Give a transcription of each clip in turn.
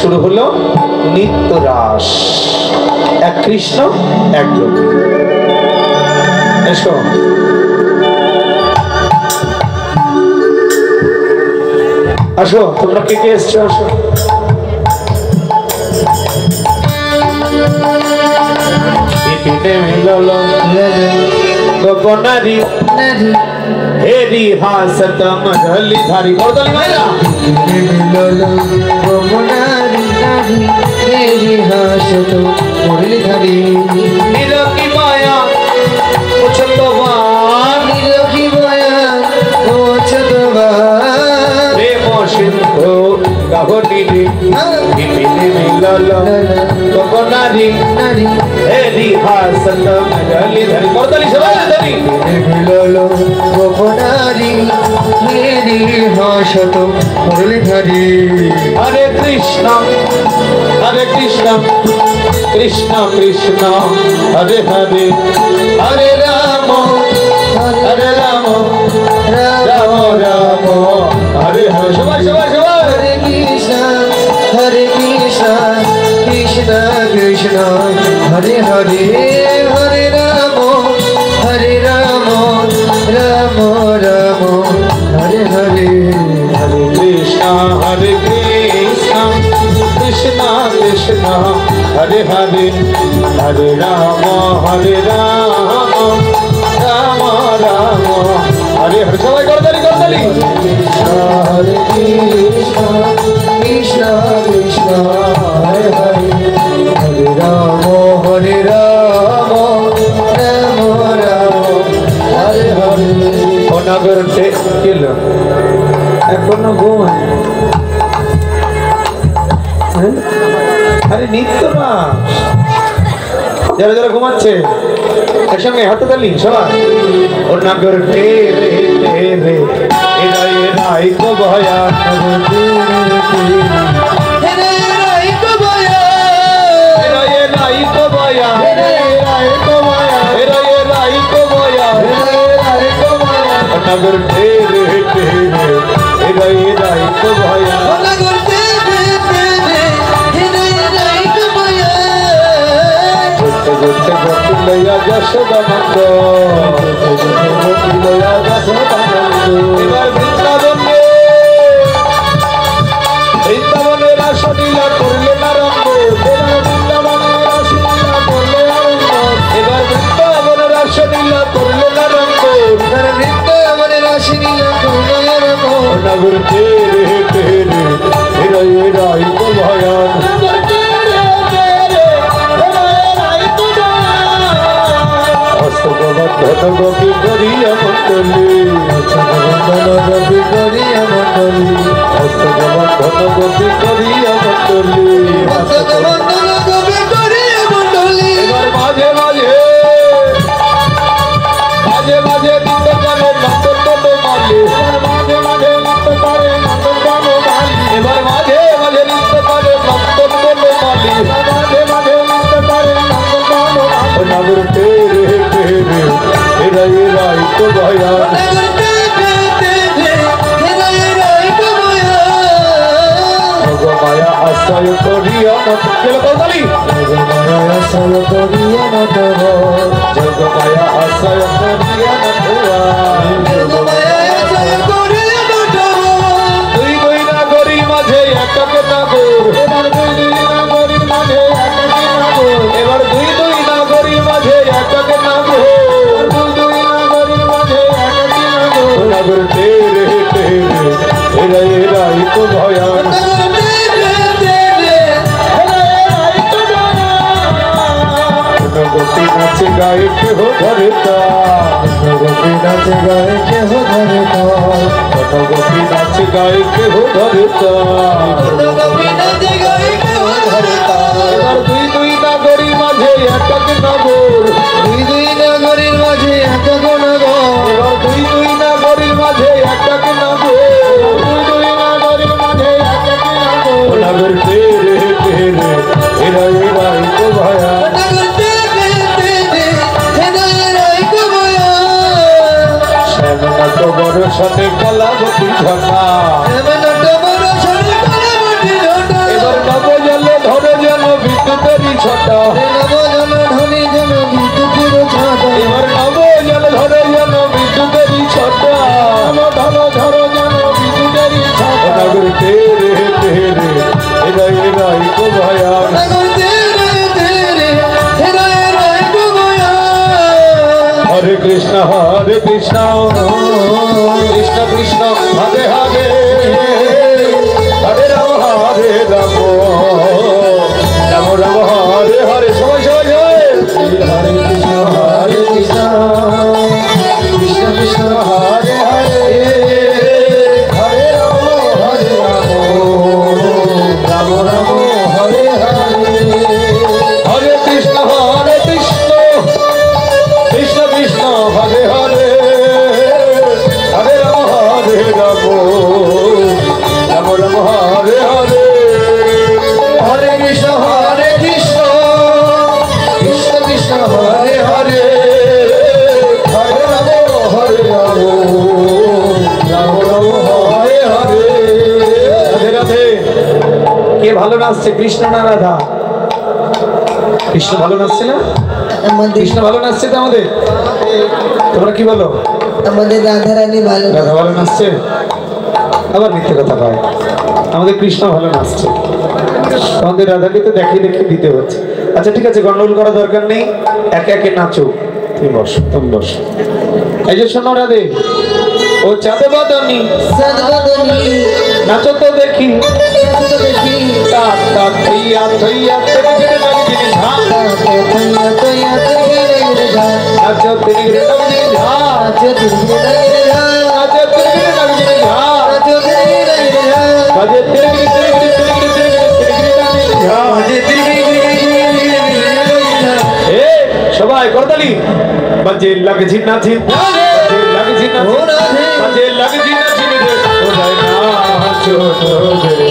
শুরু হলো নিত্য রাস। এক কৃষ্ণ এক লক্ষ্মী। এসো আসো, তোমরা কে কে এসছো? আসো। गोपनारी हेरी हासत मरली धारी गोरदली मायरा गोपनारी हेरी हासत मरली धारी निरकी माया उछतवान निरकी माया उछतवान प्रेम सिंधु गावटी रे विपिने मिललो गोपनारी हेरी हासत मरली धारी गोरदली सवाल धारी मिललो गोपनारी हेरी हासत मरली धारी हरे कृष्ण कृष्ण कृष्ण हरे हरे हरे राम हरे राम राम राम हरे हरे सबाई सबाई सबाई हरे कृष्ण कृष्ण कृष्ण हरे हरे हरे राम राम राम हरे हरे हरे कृष्ण कृष्ण कृष्ण हरे हरे हरे राम राम राम हरे हरे सबाई करदली करदली हरे कृष्ण कृष्ण कृष्ण हरे हरे हरे राम राम राम हरे हरे नगर किलो एखोनो घुम अरे नित्य ना जरा जरा घुमाচ্ছে একসঙ্গে হাতে তালি সবাই ও নগর তেরে তেরে এরাই রাই কো ভয়া हेरे राई को भया এরাই রাই কো ভয়া এরাই কো ভয়া এরাই রাই কো ভয়া हेरे राई को भया ও নগর তেরে তেরে এরাই রাই কো ভয়া नगर तेरे हेरे राई को भया गोटे गोटे लया यशोदा नंद लया यशोदा नंद एबार बृंदाबने बृंदाबने रासलीला करले ना रंग एबार बृंदाबने रासलीला करले ना रंग एबार बृंदाबने रासलीला करले ना रंग नगर वृंदावन रासलीला करले ना रंग नगर तेरे तेरे हेरा हेरा इको भयान नगर तेरे तेरे हेरा हेरा इको भयान हस्तगबंधन गोपी करिया मंडली हस्तगबंधन गोपी करिया मंडली हस्तगबंधन गोपी करिया मंडली हस्तगबंधन गोपी करिया मंडली एबार माझे माझे माझे माझे नित्य करे नंदन माली एबार माझे माझे नित्य करे नंदन माली एबार माझे माझे नित्य करे नंदन माली माझे माझे नित्य करे नंदन माली नगर तेरे तेरे हेरा हेरा इको भया नगर तेरे हेरा राई को भया भगो माया आश्रय करिया मत केला कोताली माया आश्रय करिया मत जग माया आश्रय करिया मत माया आश्रय करिया मत দুই দুই নাগরী মাঝে একাকে নাগর এবার দুই দুই নাগরীর মাঝে একাকে নাগর এবার দুই দুই নাগরীর মাঝে একাকে নাগর দুই দুই নাগরীর মাঝে একাকে নাগর নাগর তেরে তেরে এরা এরা ইকো ভয়ান नगर तेरे এরা এরা ইকো ভয়ান গোপী নাচে গায়ে কেহ ধরেতা गोपी नाच गाए के हो धरता গোপী নাচে গায়ে কেহ ধরেতা गोपी नाच गाए के हो धरता এবার দুই দুই নাগরীর মাঝে একাকে নগর দুই দুই নগরীর মাঝে একাক নগর এবার দুই দুই নাগরীর মাঝে একাকে নগর দুই দুই নাগরীর মাঝে একাকে নগর নগর তেরে তেরে এরা এরা ইকো ভয়া नगर तेरे हेरा राई को भया শ্যামনাথ বরসনে কলাবতী ঝটা हेमनट बरसने कलावती झटा এবার নব तेरे हृदय राय को भया सागर तेरे तेरे हृदय राय को भया हरे कृष्ण कृष्ण कृष्ण हरे हरे हरे राम राम राम हरे हरे सबाई सबाई हरे कृष्ण कृष्ण कृष्ण हरे हरे हरे राम राम राम हरे हरे हरे कृष्ण कृष्ण कृष्ण हरे हरे हरे राम राम राम हरे हरे हरे कृष्ण कृष्ण कृष्ण हरे हरे हरे राम राम राम हरे हरे राधे राधे কে ভালো নাচছে কৃষ্ণ না রাধা কৃষ্ণ ভালো নাচছে না কৃষ্ণ ভালো নাচছে তো আমাদের তোমরা কি বলো আমাদের রাধা রানী ভালো রাধা ভালো নাচছে আবার মিথ্যে কথা কয় আমাদের কৃষ্ণ ভালো নাচছে আমাদের রাধাকে তো দেখিয়ে দেখিয়ে দিতে হচ্ছে আচ্ছা ঠিক আছে গন্ডগোল করা দরকার নেই একে একে নাচো তুমি বসো এই যে শোনো রাধে ও চাঁদে বাদানি সদবদনী নাচো তো দেখি তো দেখি তা তা থইয়া থইয়া তেরে গিরে লাগি ঝা তয়া তয়া তেরে রে যা নাচো তেরে গিরে লাগি ঝা আজো তেরে রে যা নাচো তেরে গিরে লাগি ঝা আজো তেরে রে যা বাজে তেরে গিরে লাগি ঝা আজো তেরে এ সবাই করতালি বাজে লাগছি না ছিন বাজে লাগছি না ও রাধে বাজে লাগছি না ছিন রে ও যায় না ছোট রে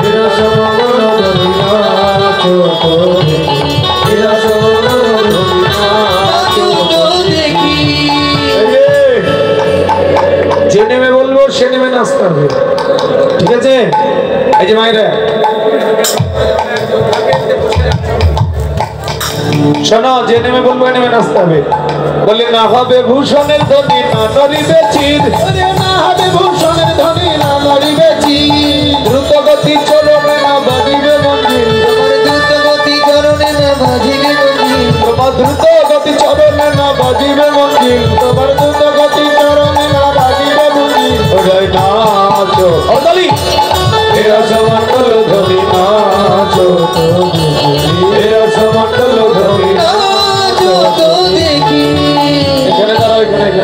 তেরা সমগণ ধরি না ছোট রে তেরা সমগণ ধরি না আজো তো দেখি যে নেমে বলবো সে নেমে নাচতে হবে ঠিক আছে এই যে মায়েরা শোনো যে নেমে বলবো নেমে নাচতে হবে বলে না হবে ভূষণের ধনী না নড়িবে চির না হবে ভূষণের ধনী না নড়িবে চির দ্রুত গতি চলবে না বাজিবে মঞ্জিল তোমার দ্রুত গতি চরণে না বাজিবে মঞ্জিল তোমার দ্রুত গতি চলবে না বাজিবে মঞ্জিল তোমার দ্রুত গতি চলবে না বাজিবে মঞ্জিল ওই নাচো অদালি এরা সমন্ডল ধনী নাচো এরা সমন্ডল ধনী আজো তো দেখি এখানে দাঁড়াও এখানে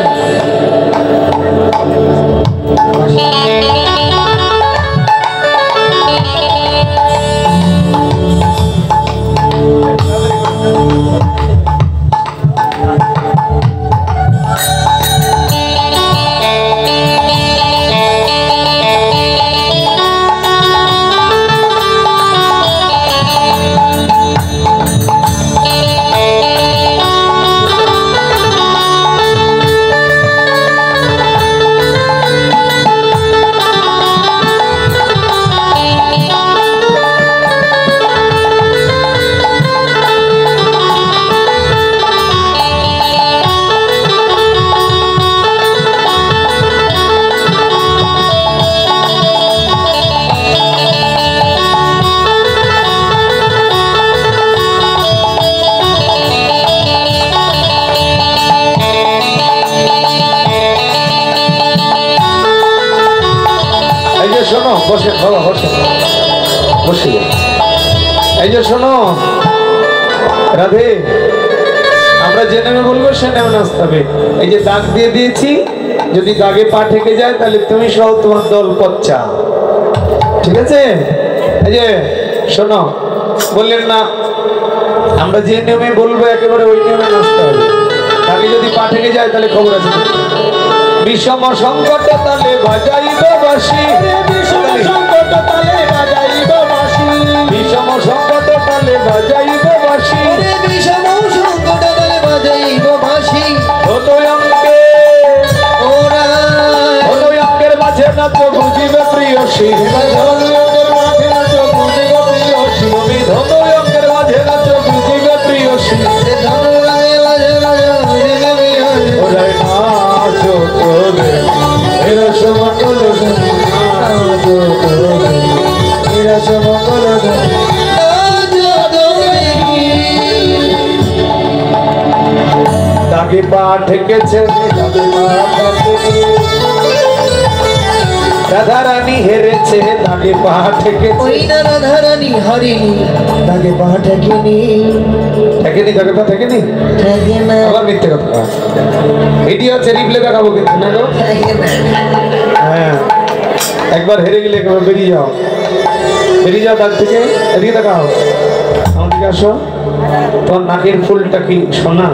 শোনো বসে বাবা বসে বসে এই যে শোনো রাধে আমরা যে নেমে বলবো সে নেমে নাচতে হবে এই যে দাগ দিয়ে দিয়েছি যদি দাগে পা ঠেকে যায় তাহলে তুমি সহ তোমার দল পচ্চা ঠিক আছে এই যে শোনো বললেন না আমরা যে নেমে বলবো একেবারে ওই নেমে নাচতে হবে দাগে যদি পা ঠেকে যায় তাহলে খবর আছে বিষম সংকট তালে বাজাইব বাঁশি বিষম সংকট তালে বাজাইব বাঁশি বিষম সংকট তালে বাজাইব বাঁশি বিষম সংকট তালে বাজাইব বাঁশি ধনয়ঙ্কে ওরা ধনয়ঙ্কের মাঝে নাচ বুঝিবে প্রিয়সী ধনয়ঙ্কের মাঝে নাচ বুঝিবে প্রিয়সী আমি ধনয়ঙ্কের মাঝে নাচ বুঝিবে প্রিয়সী ধনুরায় বাজে বাজে বুঝিবে প্রিয়সী ওরাই নাচো তোরে এরা সমতল নাচো তোরে দাগে পা ঠেকেছে রাধা রানী হেরেছে দাগে পা ঠেকেছে ওই না রাধা রানী হারিনি দাগে পা ঠেকেনি ঠেকেনি দাগে পা ঠেকেনি ঠেকে না আবার মিথ্যে কথা ভিডিও আছে রিপ্লে দেখাবো কিন্তু না গো ঠেকে না হ্যাঁ একবার হেরে গেলে একবার বেরিয়ে যাও দাগ থেকে এদিকে দেখাও আমাদেরকে আসো তোমার নাকের ফুলটা কি সোনা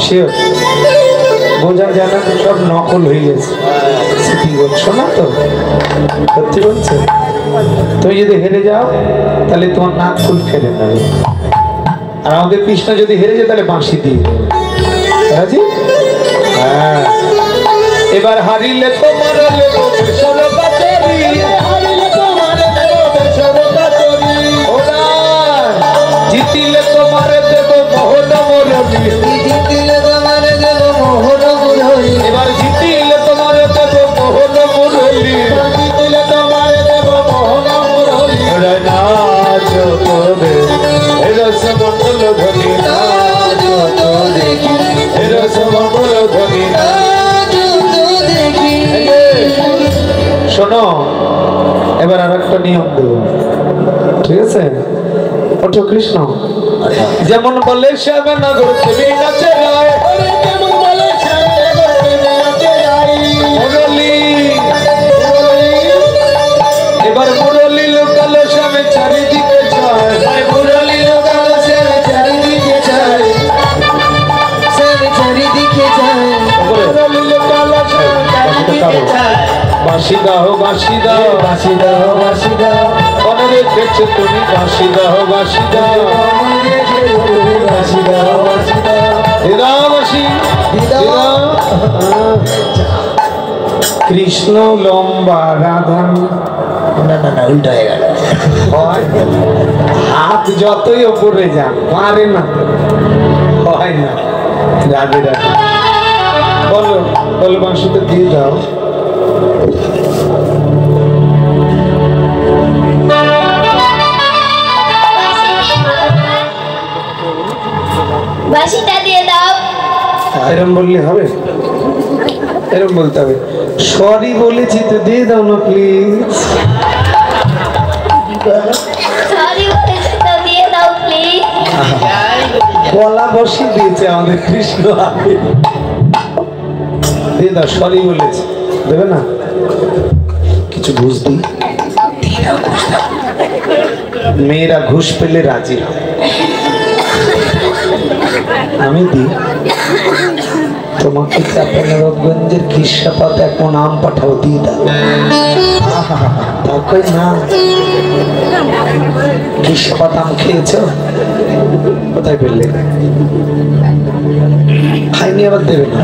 শিওর বোঝা যায় না সব নকল হয়ে গেছে সিটি গোল শোনা তো সত্যি বলছে তুমি যদি হেরে যাও তাহলে তোমার নাক ফুল ফেলে নেবে আর আমাদের কৃষ্ণ যদি হেরে যায় তাহলে বাঁশি দিয়ে দেবে রাজি হ্যাঁ এবার হারিলে তোমার লেবো সরকারি হারিলে তোমার লেবো সরকারি ওরা জিতিলে তোমার দেব মোহন মুরলি জিতিলে তোমার দেব মোহন মুরলি এবার জিতিলে তোমার দেব মোহন মুরলি জিতিলে তোমার দেব মোহন মুরলি ওরা নাচ করে রস মঙ্গল ধ্বনি নাচ তো দেখি রস মঙ্গল ধ্বনি নাচ তো দেখি শোনো এবার আর একটা নিয়ম দেব ঠিক আছে ওঠো কৃষ্ণ যেমন বলে শ্যামে নগর তুমি নাচে রায় যেমন বলে শ্যামে নগর তুমি নাচে রায় মুরলি এবার মুরলি লোকালো শ্যামে চারিদিকে যায় ভাই মুরলি লোকালো শ্যামে চারিদিকে যায় সব চারিদিকে যায় মুরলি লোকালো শ্যামে চারিদিকে যায় বাঁশি দাও বাঁশি দাও বাঁশি দাও বাঁশি দাও মনে রেখেছো তুমি বাঁশি দাও বাঁশি দাও বাঁশি দাও বাঁশি দাও দিদাও বাঁশি দিদাও কৃষ্ণ লম্বা রাধা না না না উল্টো হয়ে গেল হয় হাত যতই ওপরে যান পারে না হয় না রাধে রাধে বলো বলো বাঁশিটা দিয়ে দাও বাঁশিটা দিয়ে দাও এরম বললে হবে এরম বলতে হবে সরি বলেছি তো দিয়ে দাও না প্লিজ সরি বলেছি তো দিয়ে দাও প্লিজ গলা বসিয়ে দিয়েছে আমাদের কৃষ্ণ আগে দিয়ে দাও সরি বলেছে দেবে না কিছু ঘুষ দিই মেয়েরা ঘুষ পেলে রাজি হয় আমি দিই তোমাকে চাপানগঞ্জের খিসাপাত এখন আম পাঠাও দিয়ে দাও তাকে না খিসাপাত আম খেয়েছ কোথায় পেলে খাইনি আবার দেবে না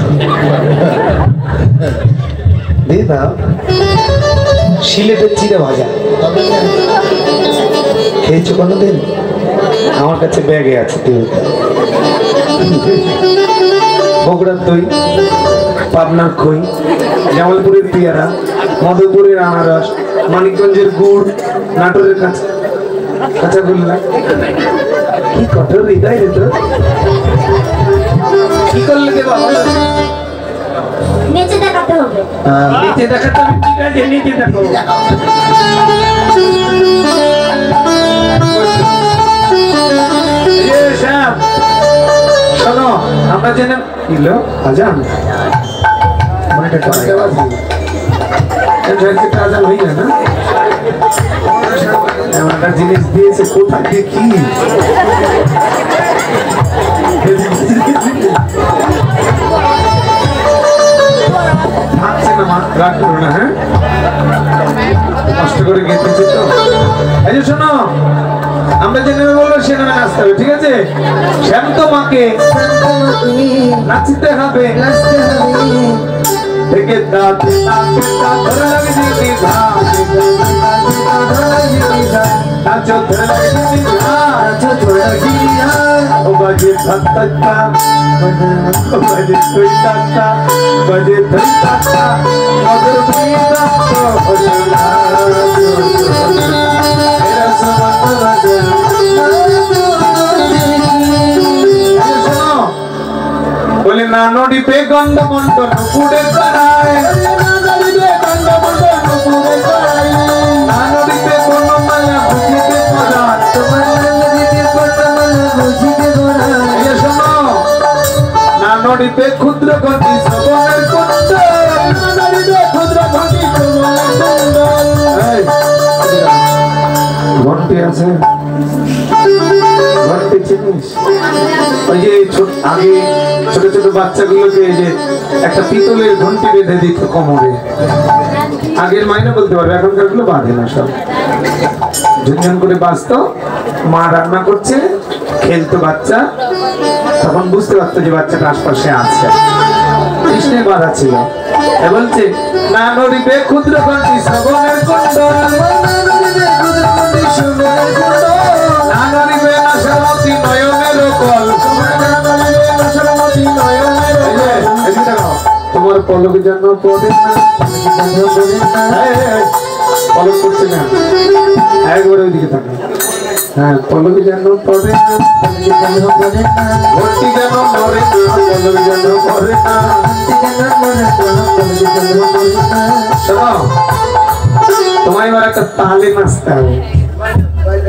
দিয়ে দাও সিলেটের চিড়ে ভাজা খেয়েছো কোনোদিন আমার কাছে ব্যাগে আছে দিয়ে বগুড়ার দই পাবনার খই জামালপুরের পেয়ারা মধুপুরের আনারস মানিকগঞ্জের গুড় নাটোরের কাঁচাগোল্লা কি কঠোর হৃদয় রে তোর কি করলে দেবা নিচে দেখাতে হবে নিচে দেখাতে আমি ঠিক আছে নিচে দেখো শোনো আমরা জেনে কিলো আজান আজান হয়ে যায় না এমন একটা জিনিস দিয়েছে কোথায় কি থাকছে না মা রাগ করো না হ্যাঁ কষ্ট করে গেতেছে তো এই যে শোনো আমরা যে নেমে বলবো সে নামে নাচতে হবে ঠিক আছে শান্ত মাকে নাচতে হবে নাচতে হবে থেকে দাঁতে দাঁতে দাঁত ধরে লাগে দিদি নাচো ধরে লাগে দিদি নাচো তোরা গিয়া ও বাজে থাত্তা ও বাজে তুই থাত্তা বাজে তুই থাত্তা মগর তুই থাত্তা হজনা এরা সমান বাজে বলে নড়িবে গন্ধমন্ডল পুড়ে করায় না নড়িবে গন্ধমন্ডল পুড়ে করায় না নড়িবে কোন মালা বুঝিতে করায় তোমার নদীতে পটমালা বুঝিতে গোড়ায় এই শোনো না নড়িবে ক্ষুদ্র গতি শ্রবণের কুণ্ড না নড়িবে ক্ষুদ্র গতি শ্রবণের কুণ্ড এই ঘন্টি আছে ঘন্টি চিনিস ওই যে আগে ছোট ছোট বাচ্চাগুলোকে এই যে একটা পিতলের ঘন্টি বেঁধে দিত কোমরে আগের মাইনে বলতে পারবে এখনকার গুলো বাঁধে না সব ঝুনঝুন করে বাঁচতো মা রান্না করছে খেলতো বাচ্চা তখন বুঝতে পারতো যে বাচ্চাটা আশপাশে আছে কৃষ্ণের বাধা ছিল বলছে না নড়িবে ক্ষুদ্র ঘন্টি শ্রবণের কুণ্ড না নড়িবে নাশামতি নয়নের কল তোমার পলক যেন পড়ে না পলক করছে না একবারে ওইদিকে থাকে হ্যাঁ পলক যেন পড়ে না ঘন্টি যেন নড়ে না পলক যেন পড়ে না শোনো তোমায় এবার একটা তালে নাচতে হবে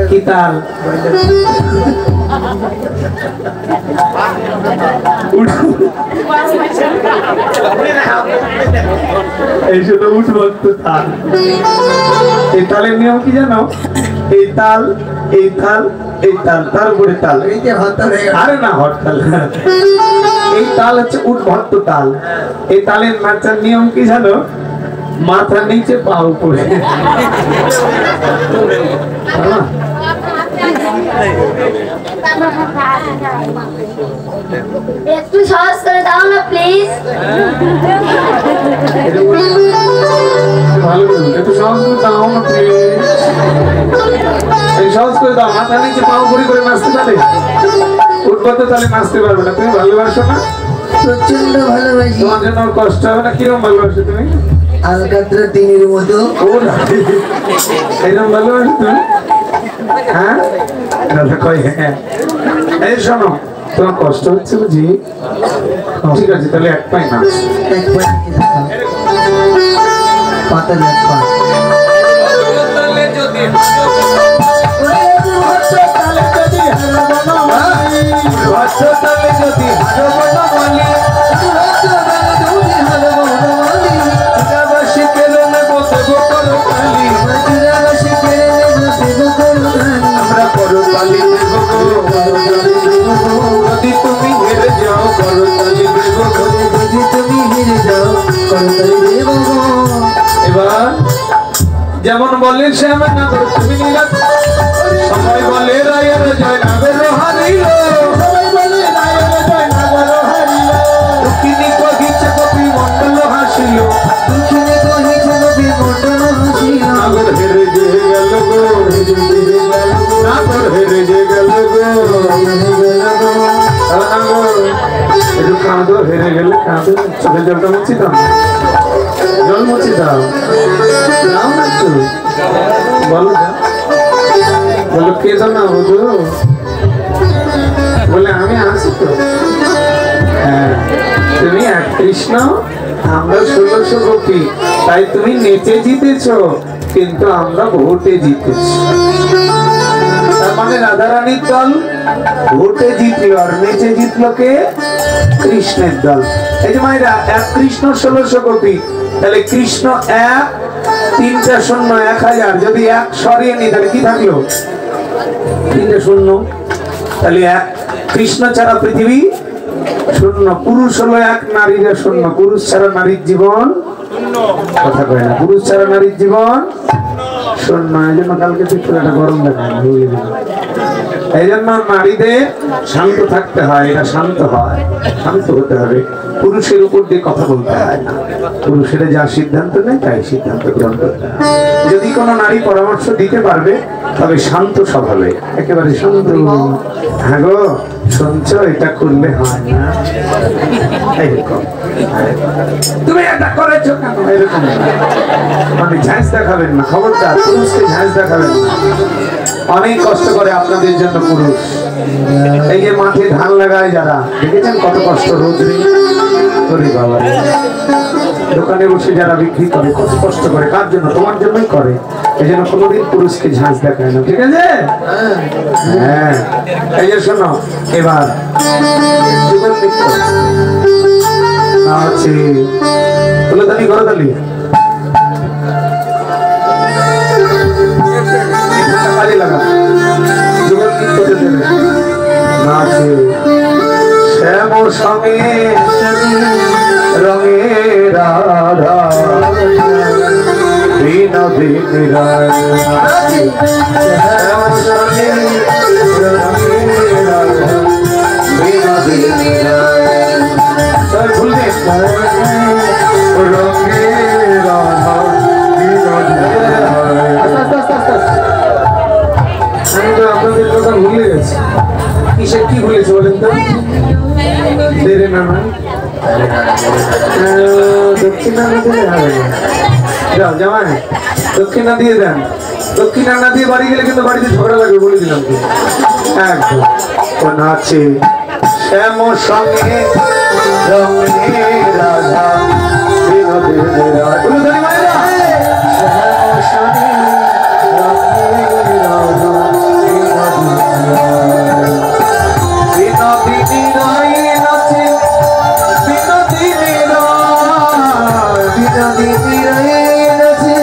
কি তাল এই শুধু উঠবন্ত তাল এই তালের নিয়ম কি জানো এই তাল এই তাল এই তাল তার উপরে তাল এই যে হরতাল হয়ে গেল আরে না হরতাল এই তাল হচ্ছে উঠভক্ত তাল এই তালের নাচার নিয়ম কি জানো মাথা নিচে পা উপরে একটু সহজ করে দাও না প্লিজ ভালো একটু সহজ করে দাও না please। এই সহজ করে দাও মাথা নিচে পা উপরে করে নাচতে পারে উঠবক্ত তালে নাচতে পারবে না তুমি ভালোবাসো না প্রচন্ড ভালোবাসি তোমার জন্য কষ্ট হবে না কিরকম ভালোবাসো তুমি আলকাতরা টিনের মতো এইরকম ভালোবাসো তুমি হ্যাঁ দাদা কই হ্যাঁ এই শোনো তোমার কষ্ট হচ্ছে বুঝি ঠিক আছে তাহলে এক পাই নাচ একবার পাতা লেখা তালে যদি হারবো না বলি চিরাবাসী কেড়ে নেবো দেবো করো কালি আমরা করো কালি দেবো যদি তুমি হেরে যাও করো কালি দেবো যদি তুমি হেরে যাও করতালি দেব এবার যেমন বলে শ্যামে না করো তুমি নীলাত সবাই বলে রায়ের জয় নাগর হারিল সবাই বলে রায়ের জয় নাগর হারিল দুঃখিনী কহিছে কপি মন্ডল হাসিল দুঃখিনী কহিছে নবী মন্ডল হাসিল নাগর হেরে যে গেল গো নাগর হেরে যে গেল গো একটু কাঁদো হেরে গেলে কাঁদো চোখের জলটা মুছি দাও জল মুছি দাও নাও না একটু বলো যা বলো কে তো না বুঝো বলে আমি আসি তো হ্যাঁ তুমি এক কৃষ্ণ আমরা 1600 গোপী তাই তুমি নেচে জিতেছ কিন্তু আমরা ভোটে জিতেছি তার মানে রাধারানীর দল ভোটে জিতলো আর নেচে জিতলো কে কৃষ্ণের দল এই যে মায়েরা এক কৃষ্ণ 1600 গোপী তাহলে কৃষ্ণ এক 3টা শূন্য 1000 যদি এক সরিয়ে নি তাহলে কি থাকলো 3টা শূন্য তাহলে এক কৃষ্ণ ছাড়া পৃথিবী শূন্য পুরুষ হলো এক নারীরা শূন্য পুরুষ ছাড়া নারীর জীবন কথা কয় না পুরুষ ছাড়া নারীর জীবন শূন্য এই জন্য কালকে চিত্রটা গরম দেখায় এই জন্য নারীদের শান্ত থাকতে হয় এটা শান্ত হয় শান্ত হতে হবে পুরুষের উপর দিয়ে কথা বলতে হয় না পুরুষেরা যা সিদ্ধান্ত নেয় তাই সিদ্ধান্ত গ্রহণ করতে হয় যদি কোনো নারী পরামর্শ দিতে পারবে তবে শান্ত স্বভাবে একেবারে শান্ত হ্যাঁ গো শুনছো এটা করলে হয় না এইরকম তুমি এটা করেছো কেন এরকম মানে ঝাঁজ দেখাবেন না খবরদার পুরুষকে ঝাঁজ দেখাবেন না অনেক কষ্ট করে আপনাদের জন্য পুরুষ এই যে মাঠে ধান লাগায় যারা দেখেছেন কত কষ্ট রোদ্রে ওরে বাবা রে। দোকানে বসে যারা বিক্রি করে কত কষ্ট করে, কার জন্য? তোমার জন্যই করে। এই জন্য কোনোদিন পুরুষকে ঝাঁজ দেখায় না, ঠিক আছে? হ্যাঁ, এই যে শোনো, এবার যুগল নৃত্য আছে, ফুলদানি গরদালি কাজে লাগা, যুগল নৃত্যতে দেবে নাচে শ্যাম সঙ্গে রঙে রাধা বিনা বিনা শ্যাম সঙ্গে রঙে রাধা বিনা বিনা ভুলবে রঙে রাধা বিনা আমি তো আপনাদের কথা ভুলে গেছি। কিসের কি ভুলেছে বলেন তো? দেরে না দক্ষিণা না দিলে হবে না। যাও জামাই দক্ষিণা দিয়ে দেন, দক্ষিণা না দিয়ে বাড়ি গেলে কিন্তু বাড়িতে ঝগড়া লাগবে, বলে দিলাম কি। একদম ও নাচে শ্যাম সঙ্গে রঙে রাধা বিনোদিনী রাধা শ্যাম সঙ্গে রঙে রাধা বিনোদিনী রায় নাচে বিনোদিনী রায় বিনোদিনী রায় নাচে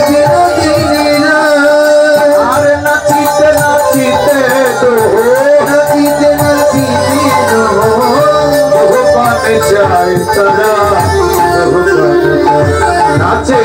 বিনোদিনী রায় আরে নাচিতে নাচিতে তো নাচিতে নাচিতে তো ভগবান যায় তারা ভগবান নাচে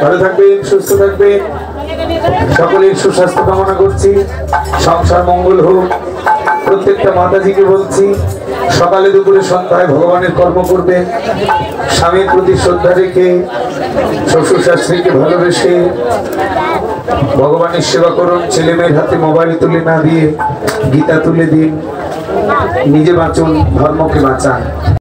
ভালো থাকবেন, সুস্থ থাকবেন, সকলের সুস্বাস্থ্য কামনা করছি, সংসার মঙ্গল হোক। প্রত্যেকটা মাতাজিকে বলছি সকালে দুপুরে সন্ধ্যায় ভগবানের কর্ম করবেন, স্বামীর প্রতি শ্রদ্ধা রেখে শ্বশুর শাশুড়িকে ভালোবেসে ভগবানের সেবা করুন। ছেলে মেয়ের হাতে মোবাইল তুলে না দিয়ে গীতা তুলে দিন, নিজে বাঁচুন, ধর্মকে বাঁচান।